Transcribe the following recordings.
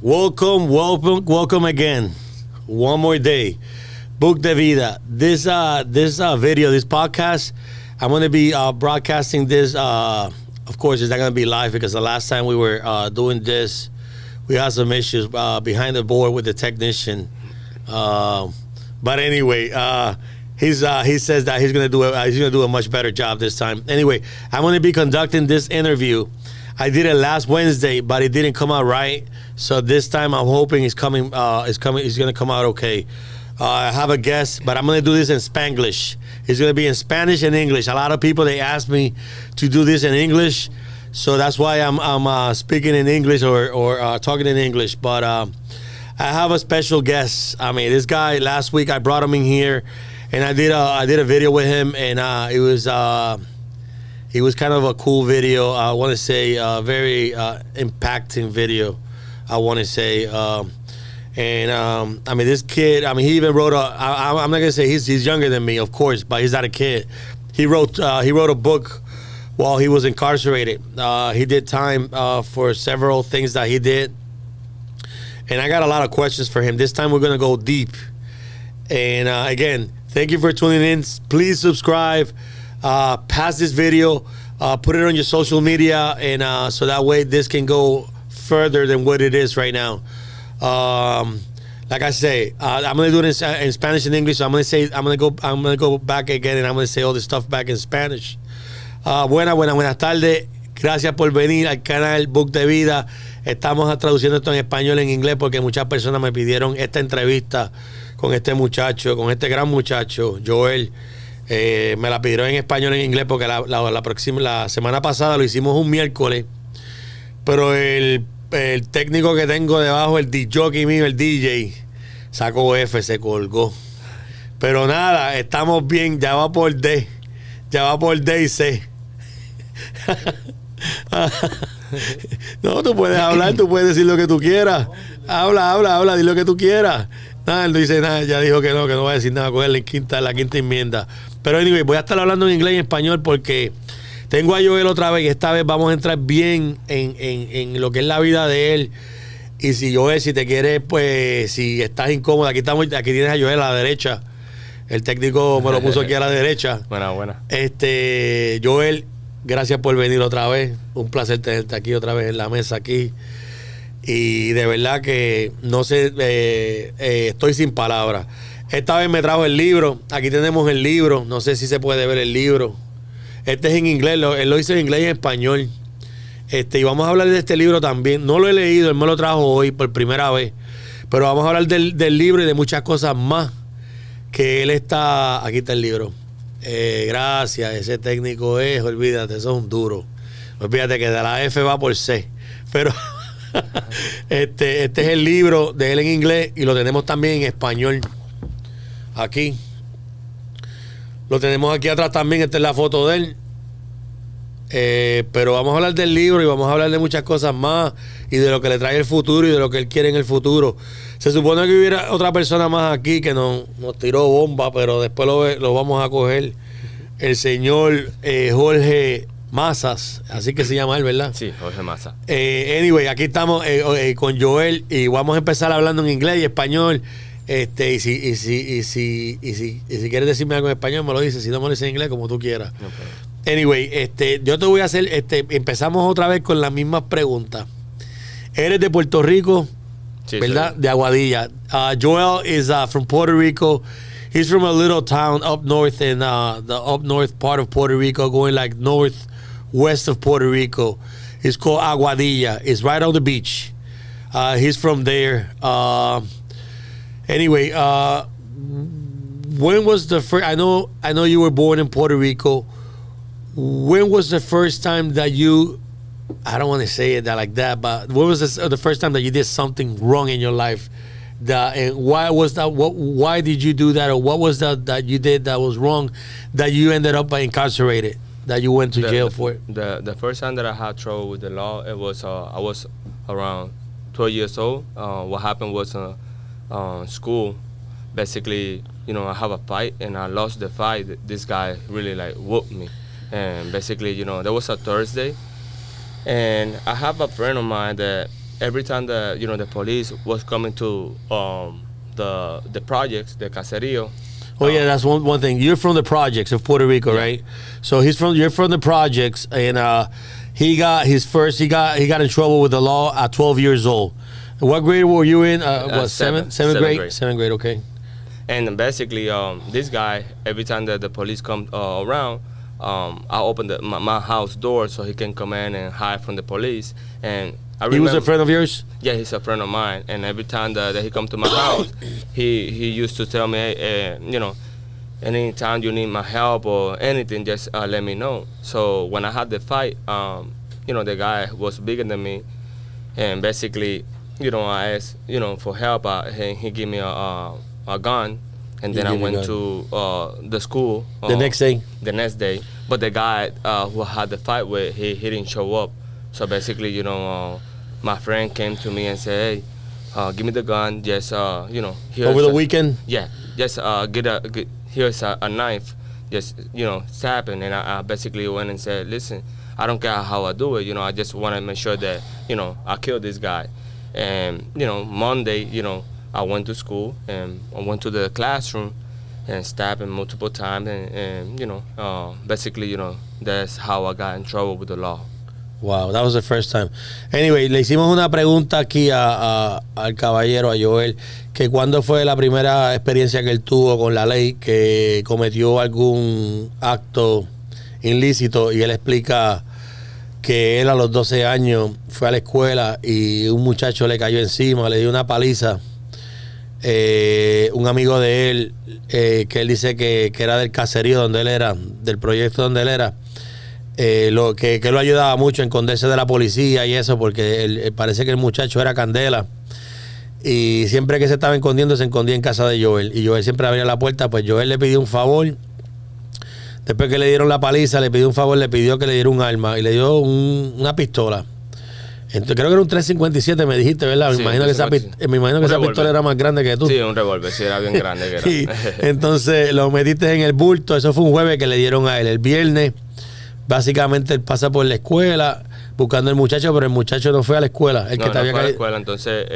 Welcome again. One more day. Book de Vida. This video, this podcast, I'm going to be broadcasting this. Of course, it's not going to be live because the last time we were doing this, we had some issues behind the board with the technician. But anyway, he says that he's going to do a much better job this time. Anyway, I'm going to be conducting this interview. I did it last Wednesday, but it didn't come out right. So this time, I'm hoping it's going to come out okay. I have a guest, but I'm going to do this in Spanglish. It's going to be in Spanish and English. A lot of people, they ask me to do this in English, so that's why I'm speaking in English or talking in English. But I have a special guest. I mean, this guy, last week I brought him in here, and I did a video with him, and it was kind of a cool video. I want to say a very impacting video, I want to say. And I mean, this kid, I mean, he even wrote I'm not going to say he's younger than me, of course, but he's not a kid. He wrote a book while he was incarcerated. He did time for several things that he did. And I got a lot of questions for him. This time we're going to go deep. And again, thank you for tuning in. Please subscribe. Pass this video, put it on your social media, and so that way this can go further than what it is right now. Like I say, I'm gonna do it in Spanish and English. So I'm gonna go back again, and I'm gonna say all this stuff back in Spanish. Buenas tardes. Gracias por venir al canal Book de Vida. Estamos traduciendo esto en español, en inglés, porque muchas personas me pidieron esta entrevista con este muchacho, con este gran muchacho, Joel. Me la pidieron en español, en inglés, porque la semana pasada lo hicimos un miércoles, pero el técnico que tengo debajo, el DJ mío, el DJ, sacó F, se colgó. Pero nada, estamos bien, ya va por D y C. No, tú puedes hablar, tú puedes decir lo que tú quieras. Habla, di lo que tú quieras. Nada, él no dice nada, ya dijo que no va a decir nada, coger la quinta enmienda. Pero anyway, voy a estar hablando en inglés y en español porque tengo a Joel otra vez y esta vez vamos a entrar bien en lo que es la vida de él. Y si Joel, si te quieres, pues, si estás incómodo, aquí tienes a Joel a la derecha. El técnico me lo puso aquí a la derecha. Buena. Joel, gracias por venir otra vez. Un placer tenerte aquí otra vez en la mesa aquí. Y de verdad que no sé, estoy sin palabras. Esta vez me trajo el libro. Aquí tenemos el libro. No sé si se puede ver el libro. Este es en inglés. Él lo hizo en inglés y en español. Y vamos a hablar de este libro también. No lo he leído. Él me lo trajo hoy por primera vez. Pero vamos a hablar del libro y de muchas cosas más. Que él está... Aquí está el libro. Gracias. Ese técnico es... Olvídate, eso es un duro. Olvídate que de la F va por C. Pero... este es el libro de él en inglés y lo tenemos también en español. Aquí lo tenemos aquí atrás también. Esta es la foto de él. Pero vamos a hablar del libro y vamos a hablar de muchas cosas más y de lo que le trae el futuro y de lo que él quiere en el futuro. Se supone que hubiera otra persona más aquí que nos tiró bomba, pero después lo vamos a coger. El señor Jorge Mazas, así que se llama él, ¿verdad? Sí, Jorge Mazas. Anyway, aquí estamos con Joel y vamos a empezar hablando en inglés y español. Y si quieres decirme algo en español, me lo dices. Si no, me lo dices en inglés, como tú quieras. Okay. Anyway, yo te voy a hacer, empezamos otra vez con las mismas preguntas. Eres de Puerto Rico, sí, ¿verdad? Soy. De Aguadilla. Joel is from Puerto Rico. He's from a little town up north in the up north part of Puerto Rico, going like northwest of Puerto Rico. It's called Aguadilla. It's right on the beach. He's from there. Anyway, when was the first? I know you were born in Puerto Rico. When was the first time that you? I don't want to say it like that, but when was the first time that you did something wrong in your life? And why was that? Why did you do that, or what was that you did that was wrong, that you ended up incarcerated, that you went to jail for? The first time that I had trouble with the law, it was I was around 12 years old. What happened was school. Basically, I have a fight and I lost the fight. This guy really whooped me, and basically, there was a Thursday, and I have a friend of mine that every time the police was coming to the projects, the caserío. Oh yeah, that's one thing. You're from the projects of Puerto Rico, Yeah. right? So you're from the projects, and he got in trouble with the law at 12 years old. What grade were you in? Seventh grade? Seventh grade, okay. And basically, this guy, every time that the police come around, I open my house door so he can come in and hide from the police. And He was a friend of yours? Yeah, he's a friend of mine. And every time that he come to my house, he used to tell me, hey, anytime you need my help or anything, just let me know. So when I had the fight, the guy was bigger than me, and basically, I asked, for help. He gave me a gun, and then I went to the school. The next day? The next day. But the guy who I had the fight with, he didn't show up. So basically, my friend came to me and said, hey, give me the gun, just, Over the weekend? Yeah, just here's a knife, just, stab him. And I basically went and said, listen, I don't care how I do it, I just want to make sure that, I kill this guy. And, Monday, I went to school and I went to the classroom and stabbed him multiple times. And basically, that's how I got in trouble with the law. Wow, that was the first time. Anyway, le hicimos una pregunta aquí al caballero, a Joel, que cuándo fue la primera experiencia que él tuvo con la ley, que cometió algún acto ilícito, y él explica que él a los 12 años fue a la escuela y un muchacho le cayó encima, le dio una paliza. Un amigo de él, que él dice que era del caserío donde él era, del proyecto donde él era, que lo ayudaba mucho en esconderse de la policía y eso, porque parece que el muchacho era candela, y siempre que se estaba escondiendo, se escondía en casa de Joel, y Joel siempre abría la puerta. Pues Joel le pidió un favor, después que le dieron la paliza, le pidió un favor, le pidió que le diera un arma, y le dio una pistola. Entonces, creo que era un 357, me dijiste, ¿verdad? Sí, me imagino que esa pistola era más grande que tú. Sí, un revólver, sí, era bien grande. Que era. Sí. Entonces lo metiste en el bulto. Eso fue un jueves que le dieron a él. El viernes, básicamente, él pasa por la escuela buscando al muchacho, pero el muchacho no fue a la escuela. No fue a la escuela. Entonces,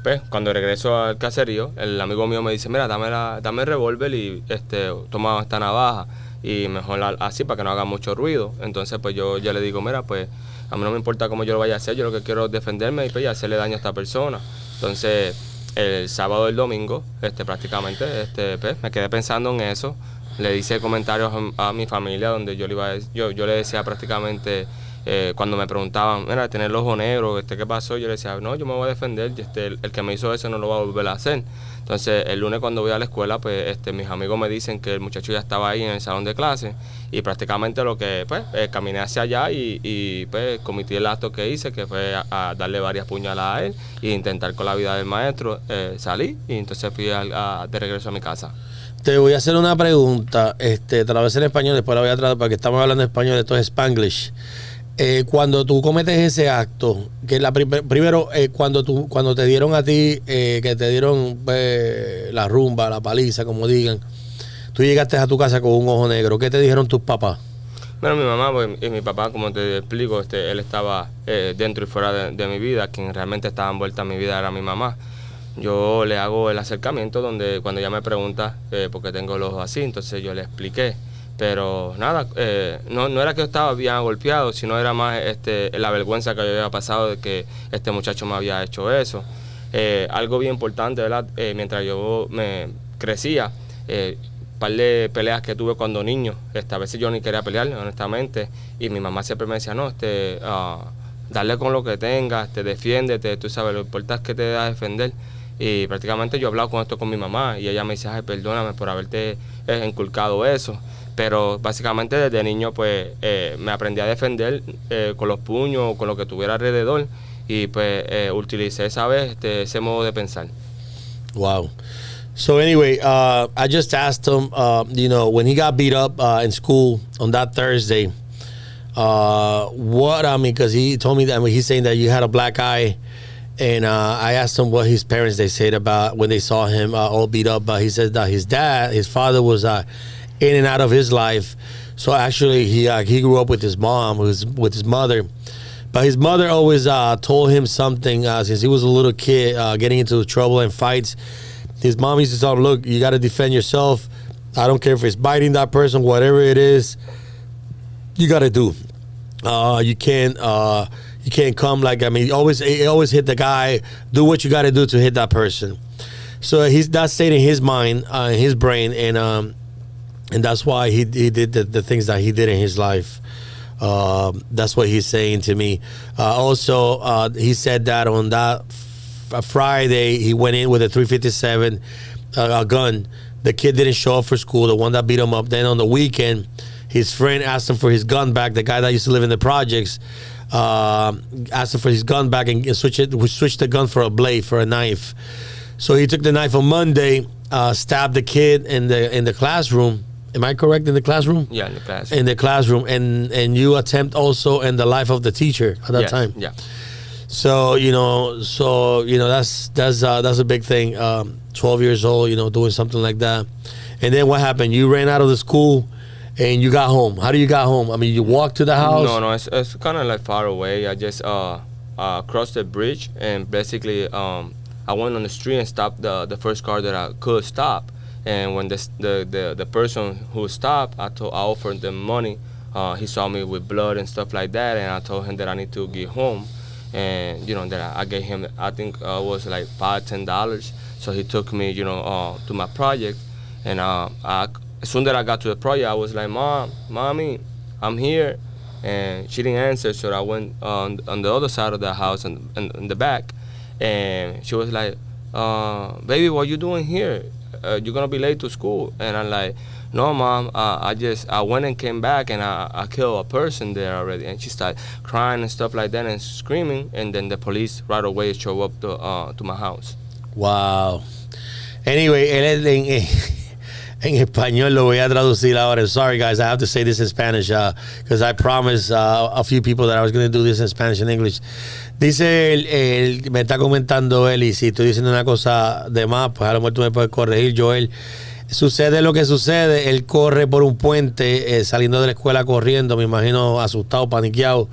pues, cuando regreso al caserío, el amigo mío me dice, mira, dame el revólver y toma esta navaja, y mejor así para que no haga mucho ruido. Entonces, pues yo le digo, mira, pues a mí no me importa cómo yo lo vaya a hacer, yo lo que quiero es defenderme y pues, hacerle daño a esta persona. Entonces, el sábado y el domingo, prácticamente, pues, me quedé pensando en eso. Le hice comentarios a mi familia donde yo le decía prácticamente, cuando me preguntaban, mira, tener el ojo negro, ¿qué pasó? Yo le decía, no, yo me voy a defender, el que me hizo eso no lo va a volver a hacer. Entonces, el lunes cuando voy a la escuela, pues mis amigos me dicen que el muchacho ya estaba ahí en el salón de clase, y prácticamente lo que, pues, caminé hacia allá y pues, cometí el acto que hice, que fue a darle varias puñaladas a él e intentar con la vida del maestro. Salí y entonces fui de regreso a mi casa. Te voy a hacer una pregunta, te la voy a hacer en español, después la voy a tratar, porque estamos hablando en español, esto es Spanglish. Cuando tú cometes ese acto, que primero, cuando te dieron a ti, que te dieron la rumba, la paliza, como digan, tú llegaste a tu casa con un ojo negro, ¿qué te dijeron tus papás? Bueno, mi mamá y mi papá, como te explico, él estaba dentro y fuera de mi vida. Quien realmente estaba envuelta en mi vida era mi mamá. Yo le hago el acercamiento donde cuando ella me pregunta por qué tengo los ojos así, entonces yo le expliqué. Pero nada, no era que yo estaba bien golpeado, sino era más la vergüenza que yo había pasado de que este muchacho me había hecho eso. Algo bien importante, ¿verdad? Mientras yo me crecía, par de peleas que tuve cuando niño, a veces yo ni quería pelear, honestamente, y mi mamá siempre me decía, no, darle con lo que tengas, defiéndete, tú sabes, lo importante es que te des a defender. Y prácticamente yo he hablado con esto con mi mamá, y ella me dice, ay, perdóname por haberte inculcado eso. Pero básicamente desde niño pues me aprendí a defender con los puños, con lo que tuviera alrededor, y pues utilicé esa vez ese modo de pensar. Wow. So anyway, I just asked him, when he got beat up in school on that Thursday, because he told me that he's saying that you had a black eye, and I asked him what his parents they said about when they saw him all beat up. But he said that his father was in and out of his life. So actually, he grew up with his mom, with his mother. But his mother always told him something since he was a little kid, getting into trouble and fights. His mom used to tell him, look, you got to defend yourself. I don't care if it's biting that person, whatever it is, you got to do. You can't come like, I mean, always hit the guy. Do what you got to do to hit that person. So that stayed in his mind, in his brain, and that's why he did the things that he did in his life. That's what he's saying to me. Also, he said that on that Friday, he went in with a .357 gun. The kid didn't show up for school, the one that beat him up. Then on the weekend, his friend asked him for his gun back. The guy that used to live in the projects asked him for his gun back and switched the gun for a blade, for a knife. So he took the knife on Monday, stabbed the kid in the classroom. Am I correct, in the classroom? Yeah, in the classroom. In the classroom, and you attempt also in the life of the teacher at that time. Yeah. So that's a big thing. 12 years old, doing something like that. And then what happened? You ran out of the school, and you got home. How do you got home? I mean, you walked to the house? No, it's kind of like far away. I just crossed the bridge, and basically I went on the street and stopped the first car that I could stop. And when the person who stopped, I offered them money. He saw me with blood and stuff like that, and I told him that I need to get home. And that I gave him, I think it was like $5-10. So he took me to my project, and as soon as I got to the project, I was like, Mommy, I'm here. And she didn't answer, so I went on the other side of the house and in the back, and she was like, baby, what you doing here? You're gonna be late to school. And I'm like, no, Mom, I went and came back, and I killed a person there already. And she started crying and stuff like that and screaming, and then the police right away show up to my house. Wow. Anyway, él en español lo voy a traducir ahora. Sorry, guys, I have to say this in Spanish because I promised a few people that I was going to do this in Spanish and English. Dice me está comentando él, y si estoy diciendo una cosa de más, pues a lo mejor tú me puedes corregir, Joel. Sucede lo que sucede. Él corre por un puente saliendo de la escuela corriendo, me imagino asustado, paniqueado.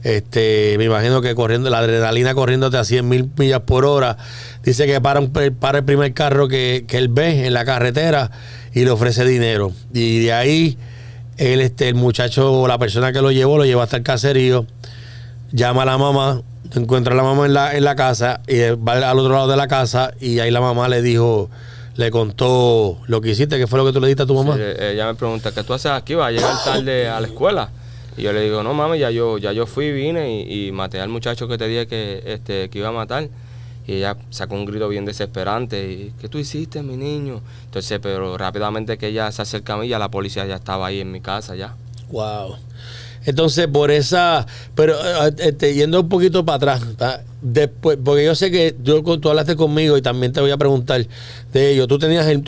Me imagino que corriendo, la adrenalina corriéndote a 100,000 millas por hora. Dice que para el primer carro que él ve en la carretera y le ofrece dinero. Y de ahí el muchacho, la persona que lo llevó hasta el caserío, llama a la mamá, encuentra a la mamá en la casa, y va al otro lado de la casa, y ahí la mamá le contó lo que hiciste. ¿Qué fue lo que tú le diste a tu mamá? Sí, ella me pregunta, ¿qué tú haces aquí? ¿Vas a llegar tarde a la escuela? Y yo le digo, no, mami, ya yo fui, vine y maté al muchacho que te dije que iba a matar. Y ella sacó un grito bien desesperante. Y, ¿qué tú hiciste, mi niño? Entonces, pero rápidamente que ella se acerca a mí, ya la policía ya estaba ahí en mi casa ya. Wow. Entonces, por esa... Pero yendo un poquito para atrás, después, porque yo sé que tú hablaste conmigo y también te voy a preguntar de ello. Tú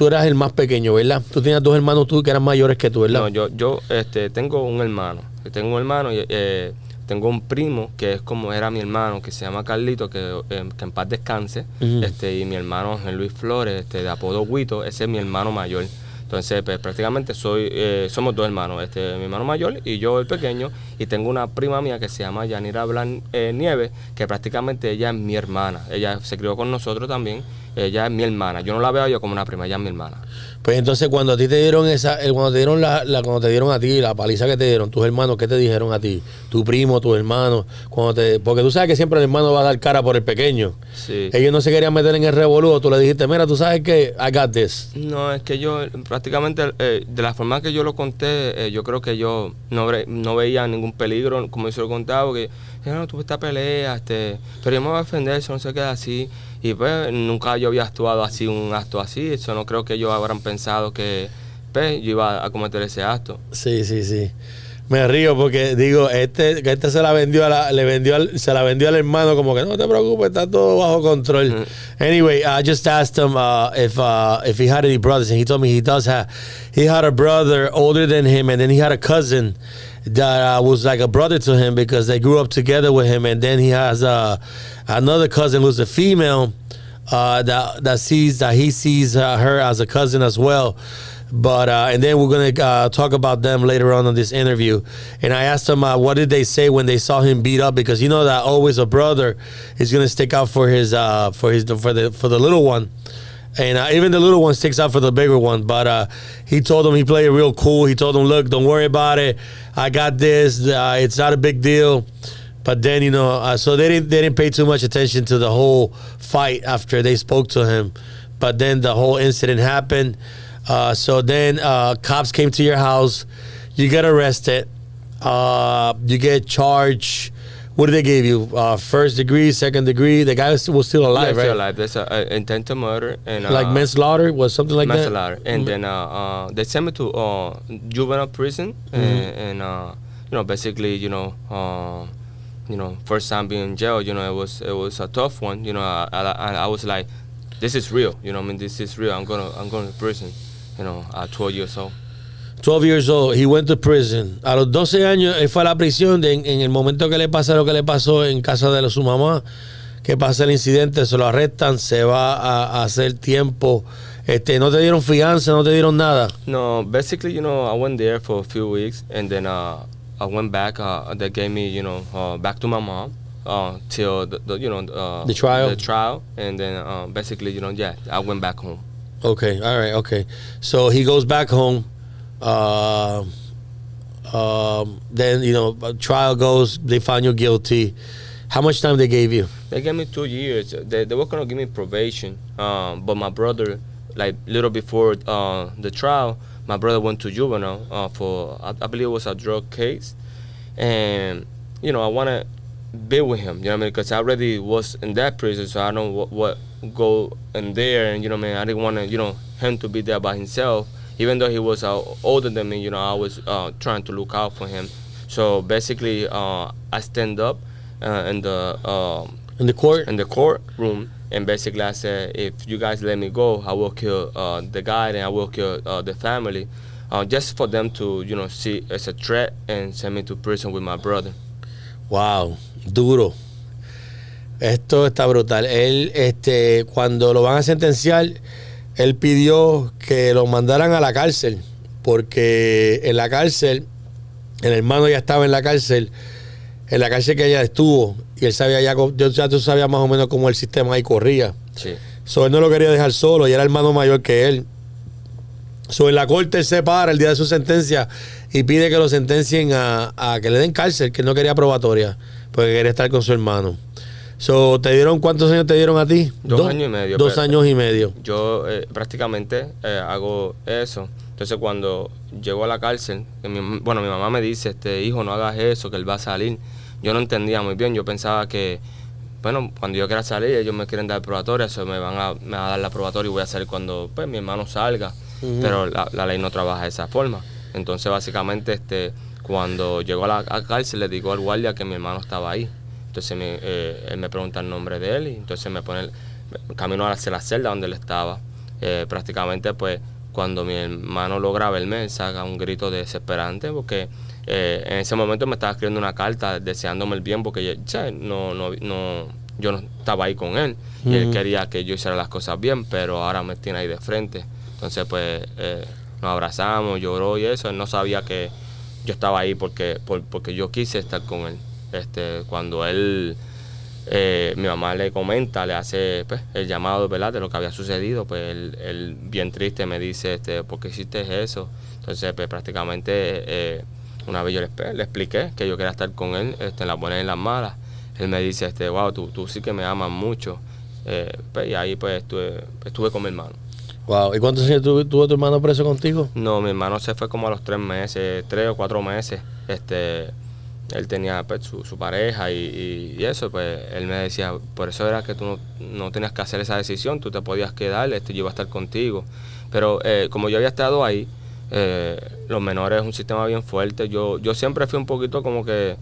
eras el más pequeño, ¿verdad? Tú tenías dos hermanos tú que eran mayores que tú, ¿verdad? No, yo tengo un hermano. Y tengo un primo que es como era mi hermano, que se llama Carlito, que en paz descanse. Uh-huh. Y mi hermano Luis Flores, de apodo Huito, ese es mi hermano mayor. Entonces, pues, prácticamente somos dos hermanos, mi hermano mayor y yo el pequeño, y tengo una prima mía que se llama Yanira Nieves, que prácticamente ella es mi hermana. Ella se crió con nosotros también, ella es mi hermana. Yo no la veo yo como una prima, ella es mi hermana. Pues entonces cuando a ti te dieron cuando te dieron a ti la paliza que te dieron, tus hermanos, ¿qué te dijeron a ti? Tu primo, tus hermanos, porque tú sabes que siempre el hermano va a dar cara por el pequeño. Sí. Ellos no se querían meter en el revolú, tú le dijiste, mira, tú sabes que I got this. No, es que yo prácticamente de la forma que yo lo conté, yo creo que yo no veía ningún peligro, como yo se lo contaba, porque no, tuve esta pelea, pero yo me voy a defender, eso no se queda así. Y pues nunca yo había actuado así, un acto así. Eso no creo que ellos habrán pensado que pues, yo iba a cometer ese acto. Sí. Me río porque digo, se la vendió se la vendió al hermano, como que no te preocupes, está todo bajo control. Mm-hmm. Anyway, I just asked him if he had any brothers, and he told me he had a brother older than him, and then he had a cousin that was like a brother to him because they grew up together with him, and then he has another cousin who's a female that he sees her as a cousin as well. But and then we're gonna talk about them later on this interview. And I asked them what did they say when they saw him beat up, because you know that always a brother is gonna stick out for the little one, and even the little one sticks out for the bigger one. But he told him he played it real cool. He told him, look, don't worry about it. I got this. It's not a big deal. But then so they didn't pay too much attention to the whole fight after they spoke to him. But then the whole incident happened. So then cops came to your house. You get arrested. You get charged. What did they give you? First degree, second degree? The guy was still alive, right? Still alive. There's intent to murder. And, like manslaughter? Was something like manslaughter. that? And then they sent me to juvenile prison. And basically, first time being in jail, it was a tough one. I was like, this is real. This is real. I'm going to prison. At 12 years old. 12 years old, he went to prison. A los 12 años, él fue a la prisión. En el momento que le pasa lo que le pasó en casa de su mamá, que pasa el incidente, se lo arrestan, se va a hacer tiempo. ¿No te dieron fianza, no te dieron nada? No, basically, I went there for a few weeks, and then I went back. They gave me, back to my mom till the trial. The trial, and then basically, I went back home. Okay, all right, okay. So he goes back home. Then, trial goes, they find you guilty. How much time they gave you? They gave me 2 years. They were going to give me probation. But my brother, like little before the trial, my brother went to juvenile for, I believe it was a drug case. And, I want to be with him, because I already was in that prison, so I know what go in there, and I didn't want to him to be there by himself, even though he was older than me. I was trying to look out for him. So basically I stand up in the courtroom, and basically I said, if you guys let me go, I will kill the guy, and I will kill the family, just for them to see as a threat and send me to prison with my brother. Wow, duro. Esto está brutal. Él, cuando lo van a sentenciar, él pidió que lo mandaran a la cárcel, porque en la cárcel, el hermano ya estaba en la cárcel que ella estuvo, y él sabía ya tú sabías más o menos cómo el sistema ahí corría. Sí. So, él no lo quería dejar solo, y era hermano mayor que él. So, en la corte él se para el día de su sentencia y pide que lo sentencien a que le den cárcel, que no quería probatoria, porque quería estar con su hermano. So, ¿cuántos años te dieron a ti? 2 años y medio. 2 años y medio. Yo prácticamente hago eso. Entonces cuando llego a la cárcel, mi mamá me dice, hijo, no hagas eso, que él va a salir. Yo no entendía muy bien. Yo pensaba que, cuando yo quiera salir, ellos me quieren dar probatoria, me van a dar la probatoria y voy a salir cuando mi hermano salga. Pero la ley no trabaja de esa forma. Entonces básicamente cuando llego a la cárcel, le digo al guardia que mi hermano estaba ahí. Entonces él me pregunta el nombre de él, y entonces me pone camino hacia la celda donde él estaba. Prácticamente pues cuando mi hermano logra verme, él saca un grito desesperante, porque en ese momento me estaba escribiendo una carta deseándome el bien, porque yo no estaba ahí con él, y él quería que yo hiciera las cosas bien, pero ahora me tiene ahí de frente. Entonces pues nos abrazamos, lloró y eso. Él no sabía que yo estaba ahí porque yo quise estar con él. Cuando él, mi mamá le comenta, le hace el llamado, ¿verdad?, de lo que había sucedido, pues él bien triste me dice, ¿por qué hiciste eso? Entonces pues prácticamente una vez yo le expliqué que yo quería estar con él, en las buenas y en las malas. Él me dice, wow, tú sí que me amas mucho. Y ahí pues estuve con mi hermano. Wow. ¿Y cuántos años tuvo tu hermano preso contigo? No, mi hermano se fue como a los 3 meses, 3 o 4 meses. Él tenía pues, su pareja y eso, pues él me decía, por eso era que tú no tenías que hacer esa decisión, tú te podías quedar, yo iba a estar contigo. Pero como yo había estado ahí, los menores es un sistema bien fuerte. Yo siempre fui un poquito como que,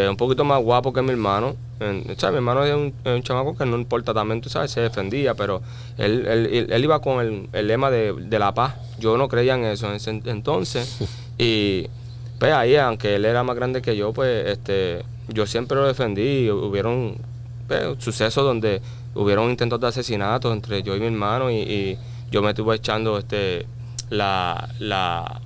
un poquito más guapo que mi hermano. ¿Sabes? Mi hermano es un chamaco que no importa también, tú sabes, se defendía, pero él iba con el lema de la paz. Yo no creía en eso en ese entonces. Y pues ahí, aunque él era más grande que yo, pues yo siempre lo defendí. Hubieron sucesos donde hubieron intentos de asesinato entre yo y mi hermano, y yo me estuve echando la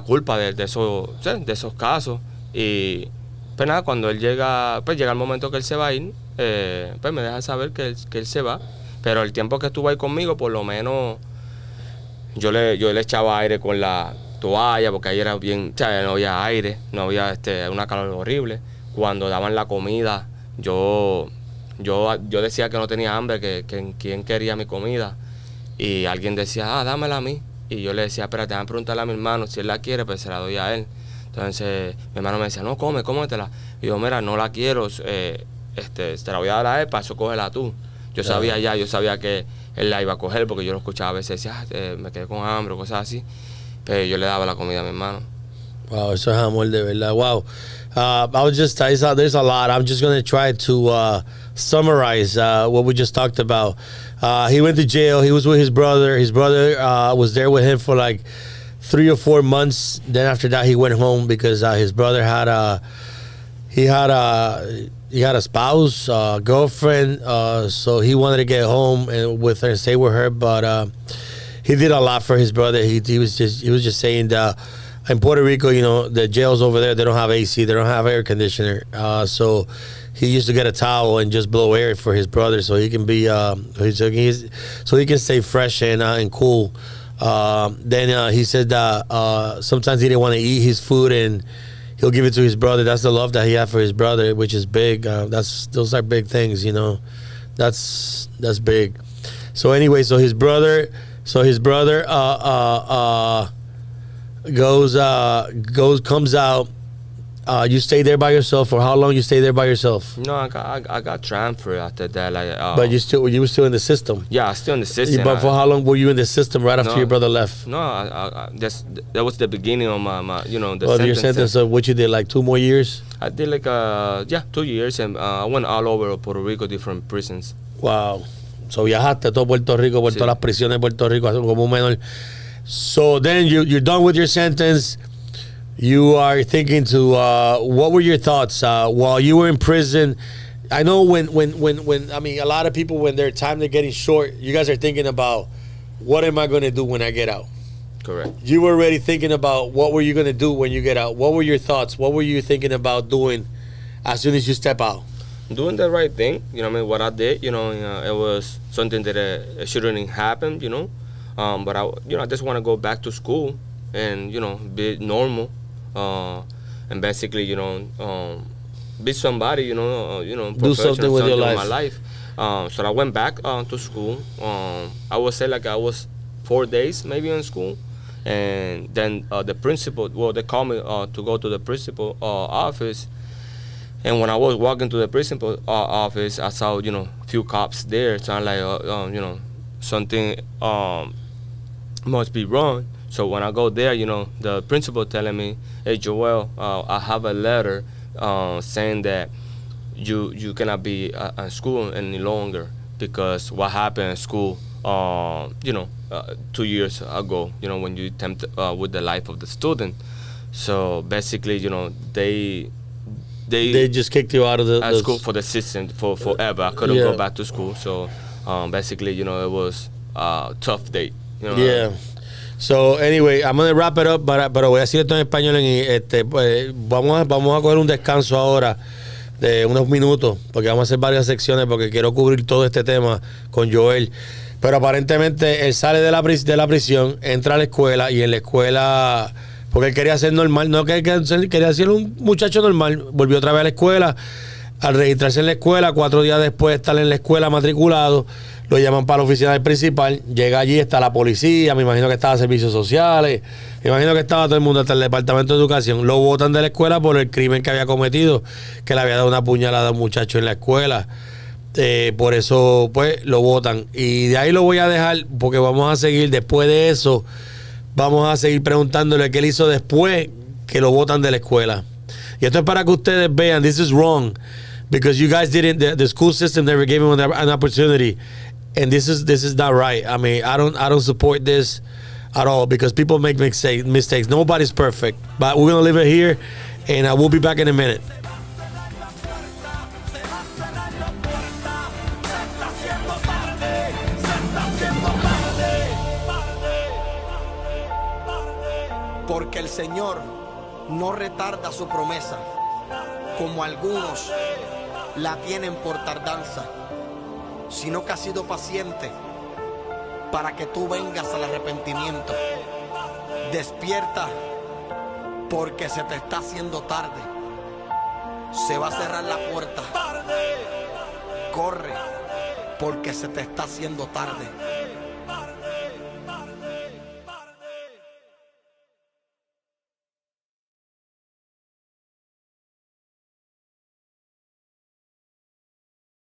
culpa de esos casos. Y pues nada, cuando él llega, pues llega el momento que él se va a ir, pues me deja saber que él se va. Pero el tiempo que estuvo ahí conmigo, por lo menos yo le echaba aire con la toalla, porque ahí era bien, o sea, no había aire, no había una calor horrible. Cuando daban la comida, yo decía que no tenía hambre, que quién quería mi comida. Y alguien decía, dámela a mí. Y yo le decía, espérate, déjame preguntarle a mi hermano, si él la quiere, pues se la doy a él. Entonces mi hermano me decía, no, cómetela. Y yo, mira, no la quiero, te la voy a dar a él, para eso cógela tú. Yo sabía que él la iba a coger, porque yo lo escuchaba a veces, decía, me quedé con hambre o cosas así. Pero yo le daba la comida a mi hermano. Wow, eso es amor de verdad. Wow. There's a lot. I'm just going to try to summarize what we just talked about. He went to jail. He was with his brother. His brother was there with him for like 3 or 4 months. Then after that, he went home because his brother had a spouse, girlfriend. So he wanted to get home and with her and stay with her. But he did a lot for his brother. He was just saying that in Puerto Rico, you know, the jails over there, they don't have AC, they don't have air conditioner. So he used to get a towel and just blow air for his brother, so he can be so he can stay fresh and cool. Then he said that sometimes he didn't want to eat his food and he'll give it to his brother. That's the love that he had for his brother, which is big. Those are big things, you know. That's big. So anyway, his brother comes out. You stay there by yourself. For how long you stay there by yourself? No, I got transferred after that. But you were still in the system. Yeah, I was still in the system. But for how long were you in the system right after your brother left? No, that was the beginning of my the sentence. Your sentence of what you did, like 2 more years? I did like 2 years, and I went all over Puerto Rico, different prisons. Wow. So viajaste todo Puerto Rico, por todas las prisiones de Puerto Rico como un menor. So then you're done with your sentence. You are thinking to what were your thoughts while you were in prison? I know when I mean, a lot of people, when their time they're getting short, you guys are thinking about, what am I going to do when I get out? Correct. You were already thinking about what were you going to do when you get out. What were your thoughts? What were you thinking about doing as soon as you step out? Doing the right thing, you know what I mean, what I did, it was something that shouldn't happen, but I just want to go back to school and, be normal, and basically, be somebody, do something with your life. My life. So I went back to school. I would say like I was 4 days maybe in school, and then the principal, they called me to go to the principal office. And when I was walking to the principal office, I saw, a few cops there. So I'm like, something must be wrong. So when I go there, the principal telling me, hey, Joel, I have a letter saying that you cannot be at school any longer because what happened in school, 2 years ago, when you attempt with the life of the student. So basically, they just kicked you out of the school for the system for forever. I couldn't go back to school. So basically, it was a tough day. Yeah. So anyway, I'm going to wrap it up, pero voy a decir esto en español. Vamos a coger un descanso ahora de unos minutos, porque vamos a hacer varias secciones, porque quiero cubrir todo este tema con Joel. Pero aparentemente él sale de la prisión, entra a la escuela, y en la escuela, porque él quería ser normal, no quería ser un muchacho normal, volvió otra vez a la escuela. Al registrarse en la escuela, 4 días después de estar en la escuela matriculado, lo llaman para la oficina del principal. Llega allí, está la policía, me imagino que estaba servicios sociales, me imagino que estaba todo el mundo, hasta el departamento de educación. Lo botan de la escuela por el crimen que había cometido, que le había dado una puñalada a un muchacho en la escuela. Por eso, pues, lo botan. Y de ahí lo voy a dejar, porque vamos a seguir, después de eso, vamos a seguir preguntándole qué él hizo después que lo botan de la escuela. Y esto es para que ustedes vean, this is wrong, because you guys didn't, the school system never gave him an opportunity. And this is not right. I mean, I don't support this at all, because people make mistakes. Nobody's perfect. But we're gonna leave it here, and I will be back in a minute. Porque el Señor no retarda su promesa, como algunos la tienen por tardanza, sino que ha sido paciente para que tú vengas al arrepentimiento. Despierta, porque se te está haciendo tarde. Se va a cerrar la puerta. Corre, porque se te está haciendo tarde.